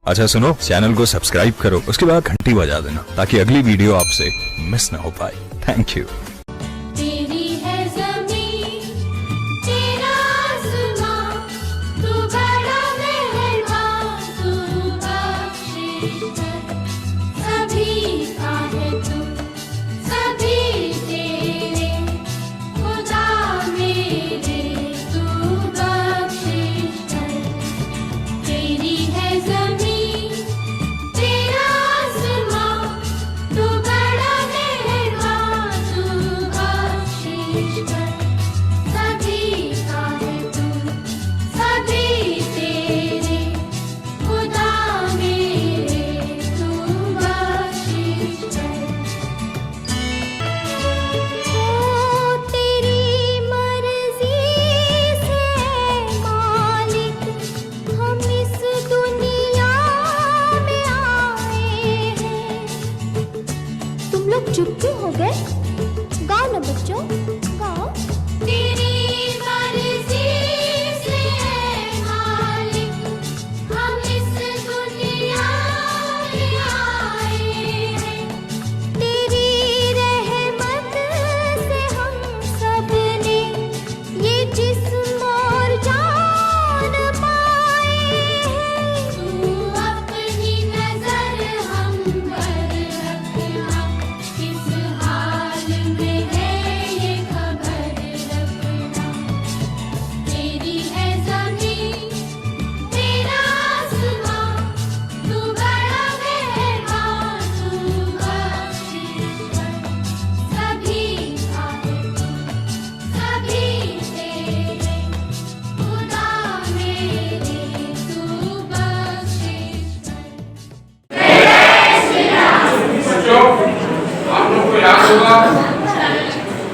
अच्छा सुनो, चैनल को सब्सक्राइब करो, उसके बाद घंटी बजा देना ताकि अगली वीडियो आपसे मिस ना हो पाए। Thank you. तेरी है ज़मीं, तेरा आसमां, तू बड़ा मेहरबान, तू बख्शिश कर। सभी का है तू, सभी तेरे, खुदा मेरे, तू बख्शिश कर। तेरी है ज़मीं, तेरा आसमां, तू बड़ा मेहरबान, तू बख्शिश कर। सभी का है तू, सभी तेरे, खुदा मेरे, तू बख्शिश कर। ओ तेरी मर्जी से मालिक, हम इस दुनिया में आए हैं। तुम लोग चुप क्यों हो गए? गाओ ना बच्चों, गाओ। तेरी मर्जी से मालिक, हम इस दुनिया में आए हैं। तेरी रहमत से हम सब ने ये जिस्म और जान पाए हैं। तू अपनी नजर हम पर रखना, किस हाल में है ये खबर रखना। तेरी है ज़मीं, तेरा आसमां, तू बड़ा मेहरबान, तू बख्शिश कर। सभी का है तू, सभी तेरे, खुदा मेरे, तू बख्शिश कर। बच्चों, आप लोग को याद होगा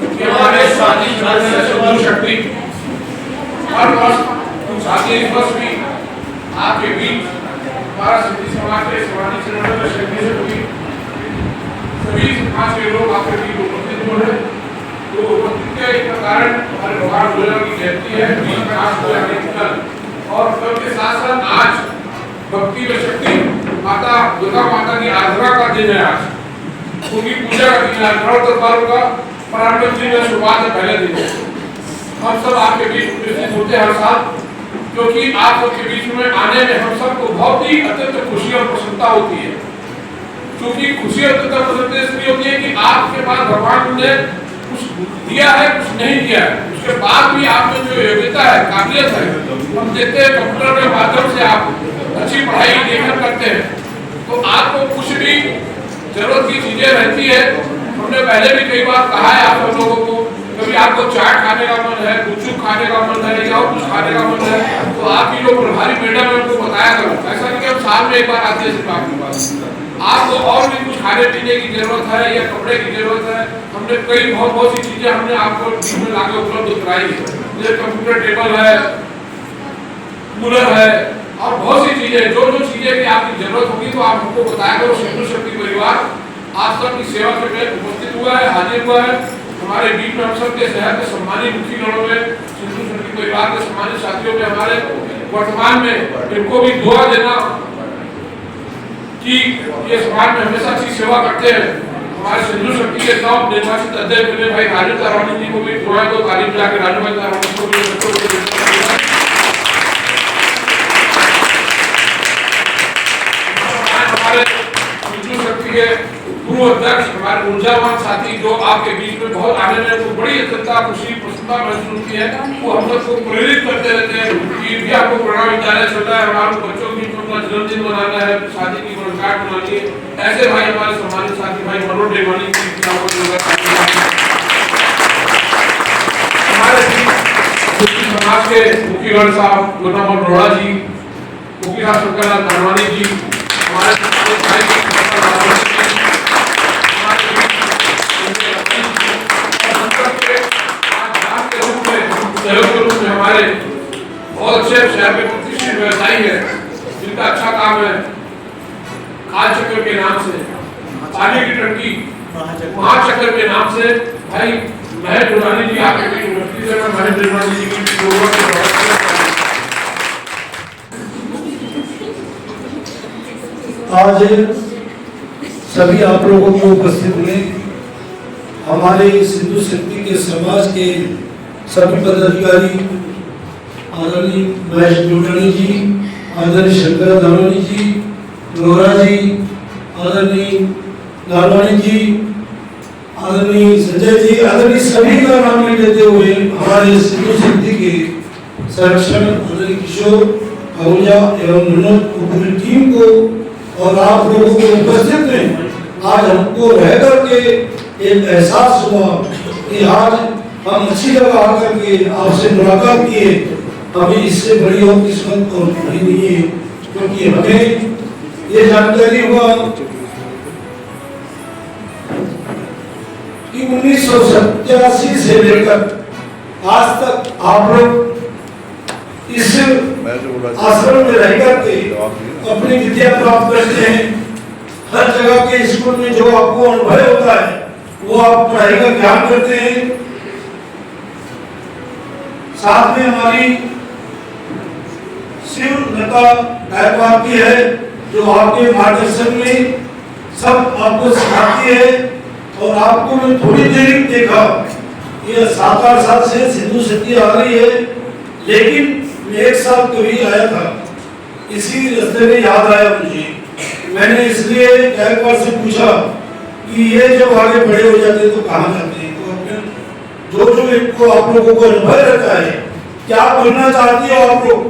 कि हमारे शादी शक्ति हर वर्ष शादी दिवस भी आपके बीच हमारा सिद्धि समाज के शिवानी चरण में शक्ति से हुई। सभी समाज के लोग आपके बीच उपस्थित हुए। तो उपस्थित के कारण हमारे भगवान भोलेनाथ की जयंती है 20 और कल के साथ साथ आज भक्ति में शक्ति माता दुर्गा माता की आराधना का दिन है। आज उनकी पूजा का दिन है। नौ दरबारों का प्रारंभ दिन है, शुरुआत है, पहले दिन है। हम सब आपके बीच उपस्थित होते हैं हर साल, क्योंकि आप सबके बीच में आने में हम सबको बहुत ही अत्यंत खुशी और प्रसन्नता होती है। क्योंकि खुशी और अत्यंत प्रसन्नता इसलिए होती है कि आपके पास भगवान ने कुछ दिया है, कुछ नहीं दिया है। उसके बाद भी आप में जो योग्यता है, काबिलियत है, हम देखते हैं कंप्यूटर के माध्यम से आप अच्छी पढ़ाई लेखन करते हैं, तो आपको कुछ भी जरूरत की चीजें रहती है। हमने पहले भी कई बार कहा है आप सब लोगों को, कभी आपको चाट खाने का मन है, गुपचुप खाने का मन है या कुछ खाने का मन है, तो आप ही लोग प्रभारी मैडम है उनको बताया करो। ऐसा नहीं कि हम साल में एक बार आते हैं सिर्फ आपके पास। आपको और भी कुछ खाने पीने की जरूरत है या कपड़े की जरूरत है, हमने कई बहुत सी चीजें हमने आपको बीच में लाकर उपलब्ध कराई है। जैसे कंप्यूटर टेबल है, कूलर है और बहुत सी चीजें, जो चीजें भी आपकी जरूरत होगी तो आप हमको बताया करो। सिंधु शक्ति परिवार आप सबकी सेवा के लिए उपस्थित हुआ है, हाजिर हुआ है। हमारे बीच में हम सब के शहर के सम्मानित मुखी गणों में, सिंधु शक्ति परिवार के सम्मानित साथियों में हमारे वर्तमान में इनको भी दुआ देना कि ये समाज में हमेशा अच्छी सेवा करते हैं। हमारे सिंधु शक्ति के नव निर्वाचित अध्यक्ष विनय भाई राजू तारवानी जी को भी दुआ दो, तारीफ जाकर राजू भाई तारवानी को भी के पूर्व अध्यक्ष हमारे ऊर्जावान साथी जो आपके बीच में बहुत आने में तो बड़ी अत्यंता खुशी प्रसन्नता महसूस होती है, वो हम सबको प्रेरित करते रहते हैं कि भी आपको प्रणव विद्यालय चल रहा है, हमारे बच्चों की अपना जन्मदिन मनाना है, शादी की वर्षगांठ मनानी है। ऐसे भाई हमारे सम्मानित साथी भाई मनोज डेवानी जी, हमारे समाज के मुखीगण साहब गुरनाम अरोड़ा जी, मुखी साहब शंकरलाल धनवानी जी, हमारे हमारे बहुत अच्छे शहर के प्रतिष्ठित व्यवसायी है जिनका अच्छा काम है। काल चक्र के नाम से, पानी की टंकी महाचक्र के नाम से भाई महेश दुरानी जी आपके बीच उपस्थित है। मैं महेश दुरानी जी की आज सभी आप लोगों को उपस्थित हुए हमारे सिंधु शक्ति के समाज के सभी पदाधिकारी, आदरणीय महेश जोटानी जी, आदरणीय शंकर धानोनी जी, लोहरा जी, आदरणीय लालवानी जी, आदरणीय संजय जी, आदरणीय सभी का नाम लेते हुए हमारे सिंधु शक्ति के संरक्षण आदरणीय किशोर आहूजा एवं मनोज को पूरी टीम को और आप लोगों को उपस्थित में आज हमको रह करके एक एहसास हुआ कि आज हम अच्छी जगह आकर के आपसे मुलाकात किए, अभी इससे बड़ी और किस्मत और बड़ी नहीं है, क्योंकि हमें ये जानकारी हुआ कि 1987 से लेकर आज तक आप लोग इस आश्रम में रह करके अपनी विद्या प्राप्त करते हैं। हर जगह के स्कूल में जो आपको अनुभव होता है वो आप पढ़ाई का ज्ञान करते हैं। साथ में हमारी शिव लता गायकवाड़ की है जो आपके मार्गदर्शन में सब आपको सिखाती है। और आपको मैं थोड़ी देर देखा, ये 7-8 साल से सिंधु शक्ति आ रही है, लेकिन मैं एक साल कभी आया था, इसी रास्ते में याद आया मुझे। मैंने इसलिए गायकवाड़ से पूछा कि ये जब आगे बड़े हो जाते तो कहाँ जाते हैं, तो अपने जो इनको आप लोगों को अनुभव रहता है, क्या बनना चाहती हो आप लोग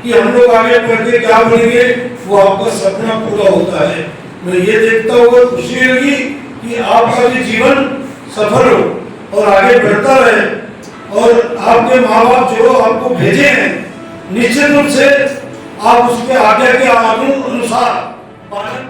कि हम लोग आगे बढ़ के क्या बनेंगे, वो आपका सपना पूरा होता है। मैं ये देखता हुआ खुशी लगी कि आपका भी जीवन सफल हो और आगे बढ़ता रहे, और आपके माँ बाप जो आपको भेजे हैं निश्चित रूप से आप उसके आगे के अनुसार पालन